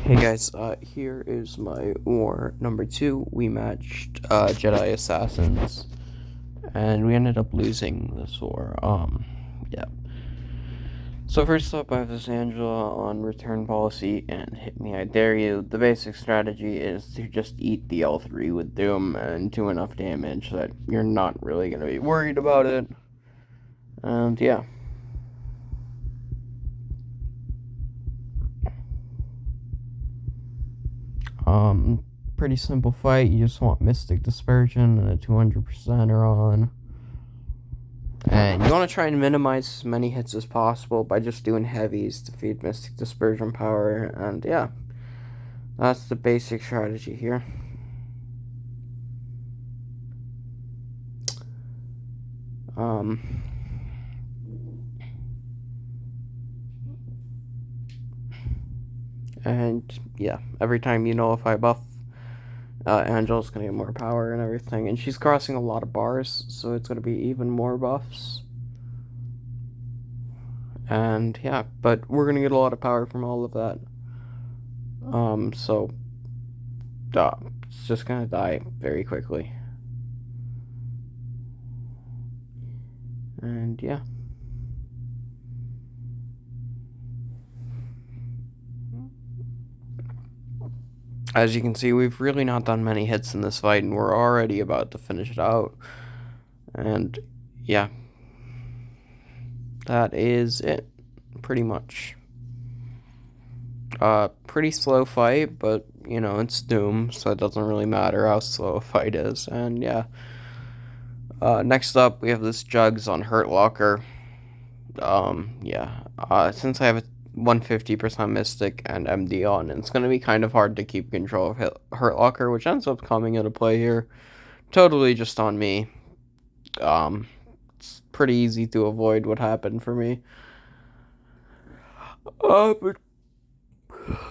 Hey guys, here is my war number 2. We matched Jedi Assassins, and we ended up losing this war. Yeah. So first up, I have this Angela on return policy and hit me, I dare you. The basic strategy is to just eat the L3 with Doom and do enough damage that you're not really going to be worried about it. And yeah. Pretty simple fight. You just want Mystic Dispersion and a 200%er on. And you want to try and minimize as many hits as possible by just doing heavies to feed Mystic Dispersion power. And yeah, that's the basic strategy here. And yeah, every time you nullify buff, Angela's gonna get more power and everything. And she's crossing a lot of bars, so it's gonna be even more buffs. And yeah, but we're gonna get a lot of power from all of that. So it's just gonna die very quickly. And yeah. As you can see, we've really not done many hits in this fight, and we're already about to finish it out. And yeah, that is it, pretty much. Pretty slow fight, but you know, it's Doom, so it doesn't really matter how slow a fight is. And yeah, next up we have this Juggs on Hurt Locker. Since I have a 150% Mystic and MD on, it's going to be kind of hard to keep control of Hurt Locker, which ends up coming into play here. Totally just on me. It's pretty easy to avoid what happened for me. But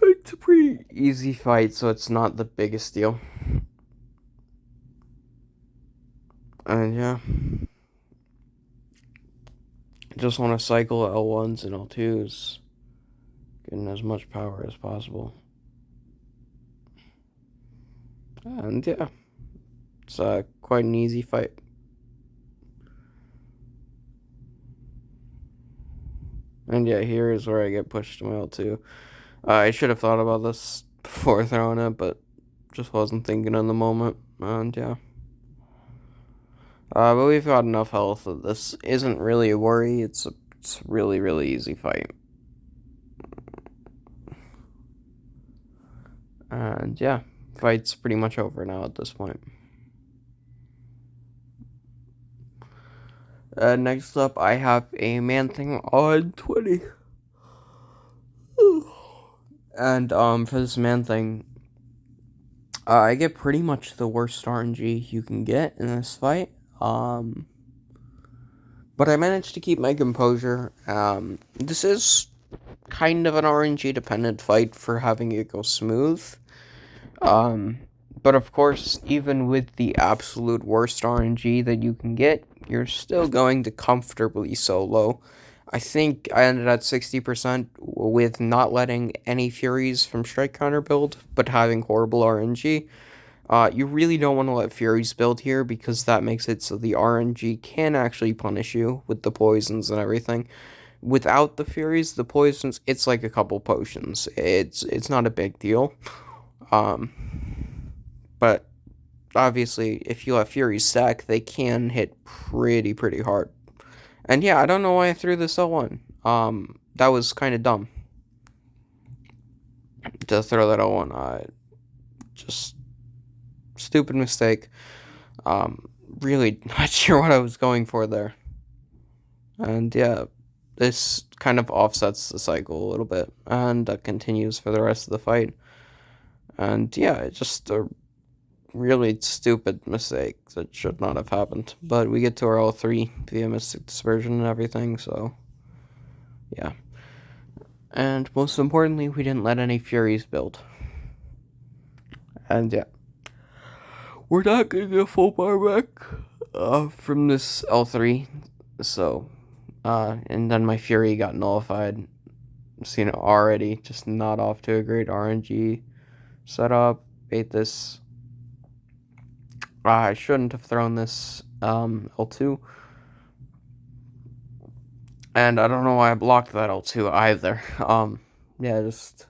it's a pretty easy fight, so it's not the biggest deal. And yeah. Just want to cycle L1s and L2s. Getting as much power as possible. And yeah. It's quite an easy fight. And yeah, here is where I get pushed to my L2. I should have thought about this before throwing it, but just wasn't thinking in the moment. And yeah. But we've got enough health that this isn't really a worry. It's a really, really easy fight. And yeah, fight's pretty much over now at this point. Next up, I have a Man-Thing on 20. And for this Man-Thing, I get pretty much the worst RNG you can get in this fight. But I managed to keep my composure. This is kind of an RNG dependent fight for having it go smooth. But of course, even with the absolute worst RNG that you can get, you're still going to comfortably solo. I think I ended at 60% with not letting any Furies from Strike Counter build, but having horrible RNG. You really don't want to let Furies build here because that makes it so the RNG can actually punish you with the poisons and everything. Without the Furies, the poisons, it's like a couple potions. It's not a big deal. But obviously, if you let Furies stack, they can hit pretty hard. And yeah, I don't know why I threw this L1. That was kind of dumb to throw that L1. Just stupid mistake. Really not sure what I was going for there. And yeah, this kind of offsets the cycle a little bit, and continues for the rest of the fight. And yeah, it's just a really stupid mistake that should not have happened. But we get to our L3 via Mystic Dispersion and everything, so yeah. And most importantly, we didn't let any Furies build. And yeah, we're not gonna get full bar back from this L3, so and then my Fury got nullified, So, already just not off to a great RNG setup. Ate this. I shouldn't have thrown this L2. And I don't know why I blocked that L2 either. Yeah, just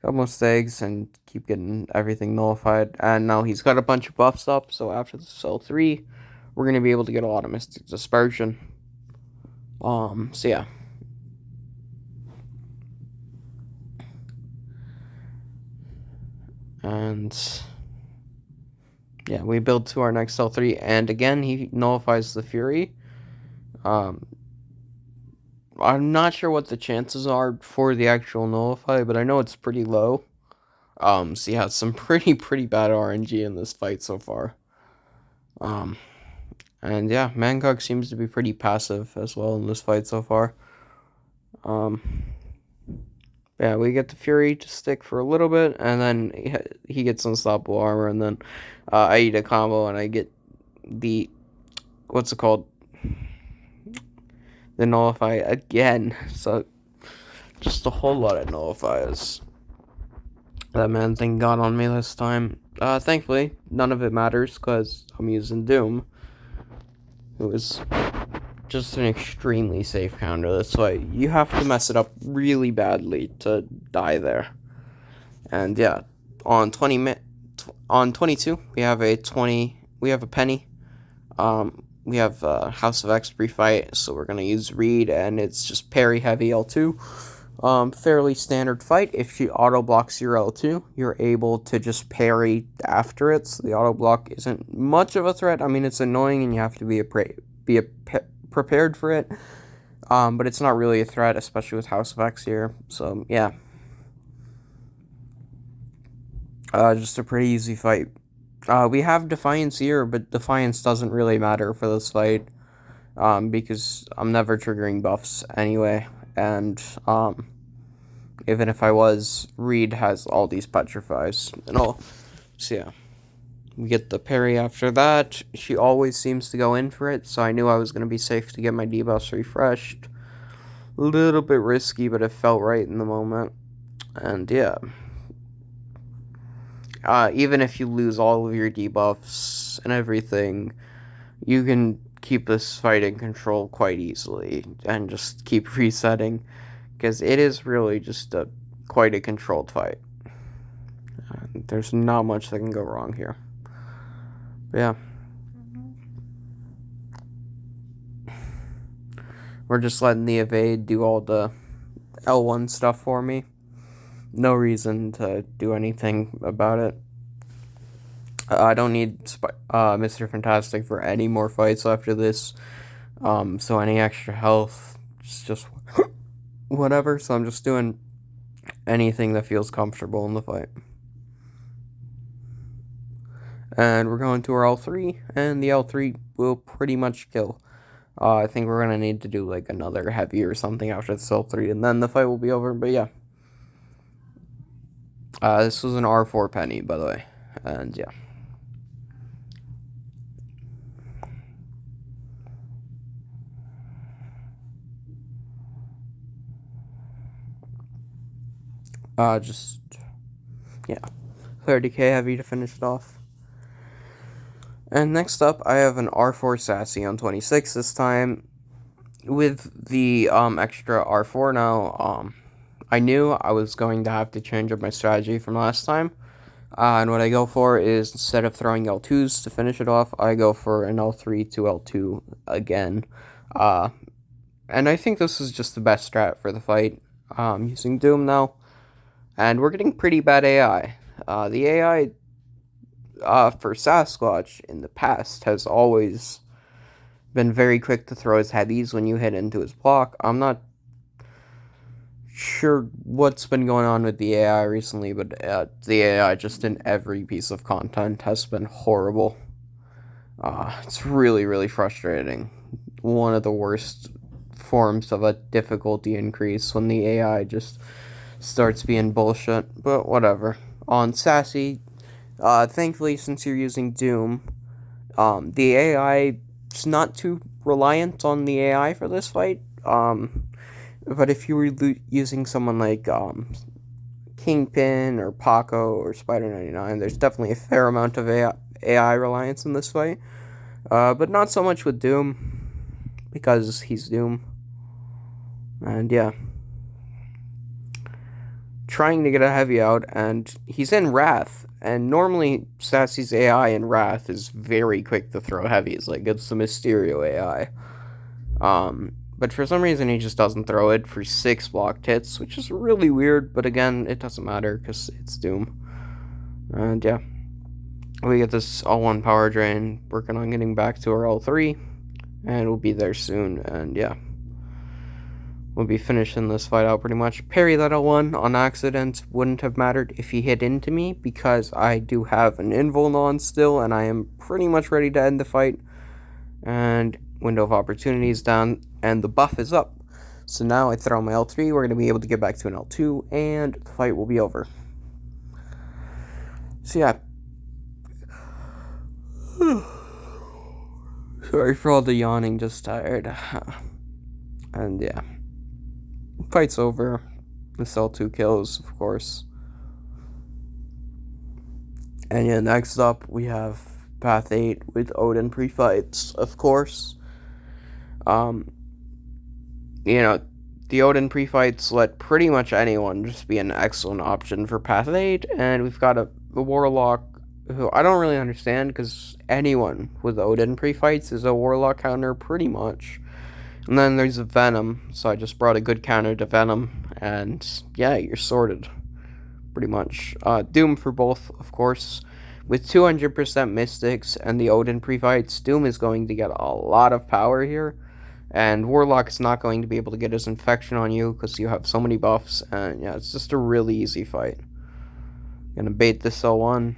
got most eggs and keep getting everything nullified. And now he's got a bunch of buffs up, so after this L3, we're going to be able to get a lot of Mystic Dispersion. So yeah. And yeah, we build to our next L3, and again, he nullifies the Fury. I'm not sure what the chances are for the actual nullify, but I know it's pretty low. So yeah, some pretty bad RNG in this fight so far. And yeah, Mangog seems to be pretty passive as well in this fight so far. Yeah, we get the Fury to stick for a little bit, and then he gets unstoppable armor, and then I eat a combo, and I get the, what's it called? The nullify again. So just a whole lot of nullifiers. That man thing got on me this time. Thankfully, none of it matters because I'm using Doom, who is just an extremely safe counter. That's why you have to mess it up really badly to die there. And yeah, on 22, we have a Penny. We have House of X pre-fight, so we're gonna use Reed, and it's just parry heavy L2. Fairly standard fight. If she auto blocks your L2, you're able to just parry after it. So the auto block isn't much of a threat. I mean, it's annoying, and you have to be prepared for it. But it's not really a threat, especially with House of X here. So yeah, just a pretty easy fight. We have Defiance here, but Defiance doesn't really matter for this fight, because I'm never triggering buffs anyway, and even if I was, Reed has all these petrifies and all. So yeah, we get the parry after that. She always seems to go in for it, so I knew I was going to be safe to get my debuffs refreshed. A little bit risky, but it felt right in the moment. And yeah, even if you lose all of your debuffs and everything, you can keep this fight in control quite easily and just keep resetting, because it is really just quite a controlled fight. There's not much that can go wrong here. But yeah, we're just letting the evade do all the L1 stuff for me. No reason to do anything about it. I don't need Mr. Fantastic for any more fights after this. So any extra health, just whatever. So I'm just doing anything that feels comfortable in the fight. And we're going to our L3, and the L3 will pretty much kill. I think we're going to need to do like another heavy or something after this L3, and then the fight will be over. But yeah. This was an R4 Peni, by the way. And yeah. Just, yeah. 30k heavy to finish it off. And next up, I have an R4 Sassy on 26 this time. With the extra R4 now, I knew I was going to have to change up my strategy from last time. And what I go for is, instead of throwing L2s to finish it off, I go for an L3 to L2 again. And I think this is just the best strat for the fight. Using Doom now. And we're getting pretty bad AI. The AI for Sasquatch in the past has always been very quick to throw his heavies when you hit into his block. I'm not sure what's been going on with the AI recently, but the AI just in every piece of content has been horrible. It's really frustrating. One of the worst forms of a difficulty increase when the AI just starts being bullshit, but whatever. On Sassy, thankfully, since you're using Doom, the AI is not too reliant on the AI for this fight. But if you were using someone like Kingpin or Poco or Spider-99, there's definitely a fair amount of AI reliance in this fight. But not so much with Doom, because he's Doom. And yeah. Trying to get a heavy out, and he's in Wrath. And normally, Sassy's AI in Wrath is very quick to throw heavies. Like, it's the Mysterio AI. But for some reason, he just doesn't throw it for 6 blocked hits, which is really weird. But again, it doesn't matter, because it's Doom. And yeah. We get this L1 power drain, working on getting back to our L3. And we'll be there soon, and yeah. We'll be finishing this fight out pretty much. Parry that L1 on accident wouldn't have mattered if he hit into me, because I do have an invuln on still, and I am pretty much ready to end the fight. And window of opportunity is down, and the buff is up. So now I throw my L3, we're going to be able to get back to an L2, and the fight will be over. So yeah. Sorry for all the yawning, just tired. And yeah. Fight's over. The L2 kills, of course. And yeah, next up we have Path 8 with Odin pre-fights, of course. The Odin pre-fights let pretty much anyone just be an excellent option for Path 8, and we've got a Warlock who I don't really understand, because anyone with Odin pre-fights is a Warlock counter pretty much. And then there's a Venom, so I just brought a good counter to Venom, and yeah, you're sorted, pretty much. Doom for both, of course. With 200% Mystics and the Odin pre-fights, Doom is going to get a lot of power here, and Warlock is not going to be able to get his infection on you, because you have so many buffs, and yeah, it's just a really easy fight. Gonna bait this L1.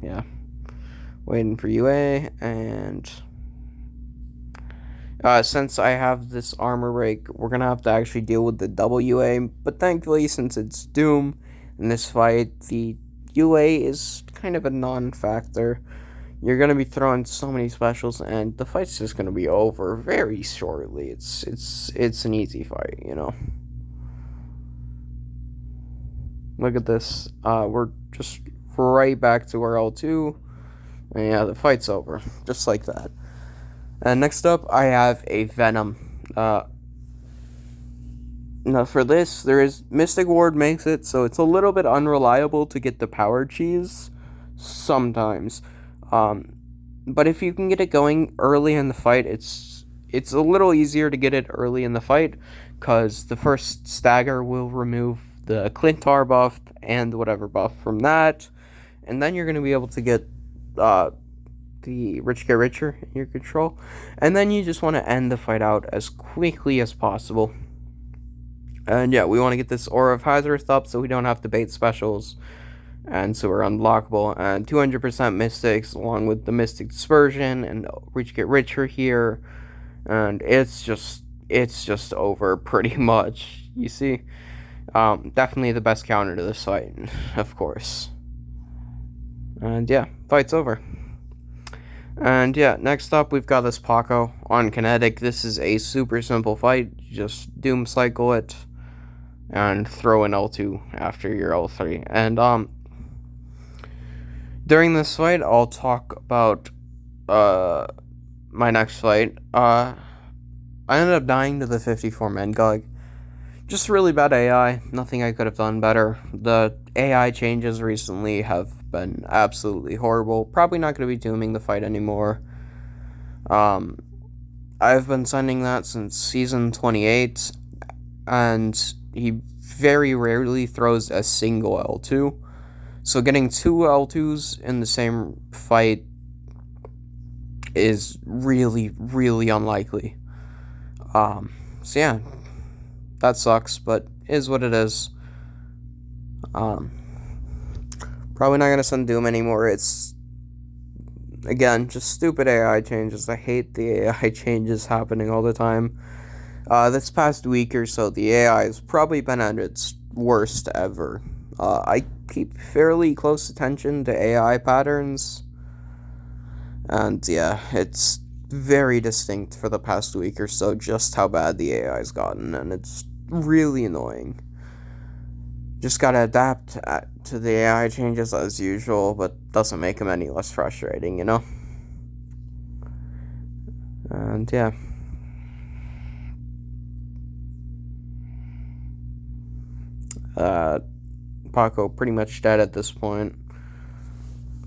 Yeah. Waiting for UA, and since I have this armor break, we're going to have to actually deal with the double UA, but thankfully, since it's Doom in this fight, the UA is kind of a non-factor. You're going to be throwing so many specials, and the fight's just going to be over very shortly. It's an easy fight, you know. Look at this. We're just right back to our L2, and yeah, the fight's over, just like that. And next up, I have a Venom. Now for this, there is Mystic Ward makes it so it's a little bit unreliable to get the power cheese sometimes. But if you can get it going early in the fight, it's a little easier to get it early in the fight, because the first stagger will remove the Clintar buff and whatever buff from that, and then you're going to be able to get the Rich Get Richer in your control, and then you just want to end the fight out as quickly as possible. And yeah, we want to get this Aura of Hazardous up so we don't have to bait specials, and so we're unblockable. And 200% Mystics along with the Mystic Dispersion and Rich Get Richer here, and it's just over pretty much. You see, definitely the best counter to this fight, of course. And yeah, fight's over. And yeah, next up we've got this Poco on Kinetic. This is a super simple fight. You just Doom cycle it and throw an L2 after your L3. And during this fight, I'll talk about my next fight. I ended up dying to the 54 Mangog. Just really bad AI. Nothing I could have done better. The AI changes recently have been absolutely horrible. Probably not going to be dooming the fight anymore. I've been sending that since season 28, and he very rarely throws a single L2. So getting 2 L2s in the same fight is really, really unlikely. So yeah, that sucks, but is what it is. Probably not gonna send Doom anymore. It's, again, just stupid AI changes. I hate the AI changes happening all the time. This past week or so, the AI has probably been at its worst ever. I keep fairly close attention to AI patterns, and yeah, it's very distinct for the past week or so just how bad the AI's gotten, and it's really annoying. Just gotta adapt to the AI changes as usual, but doesn't make them any less frustrating, you know? And yeah. Poco pretty much dead at this point.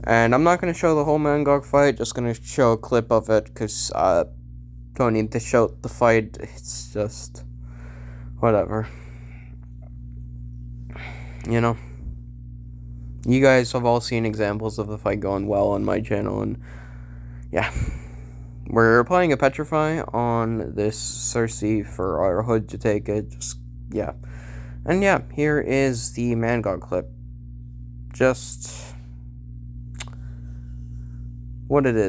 And I'm not going to show the whole Mangog fight, just going to show a clip of it, because don't need to show the fight, it's just whatever. You know? You guys have all seen examples of the fight going well on my channel, and yeah. We're playing a Petrify on this Cersei for our Hood to take it, just, yeah. And yeah, here is the Mangog clip. Just what it is.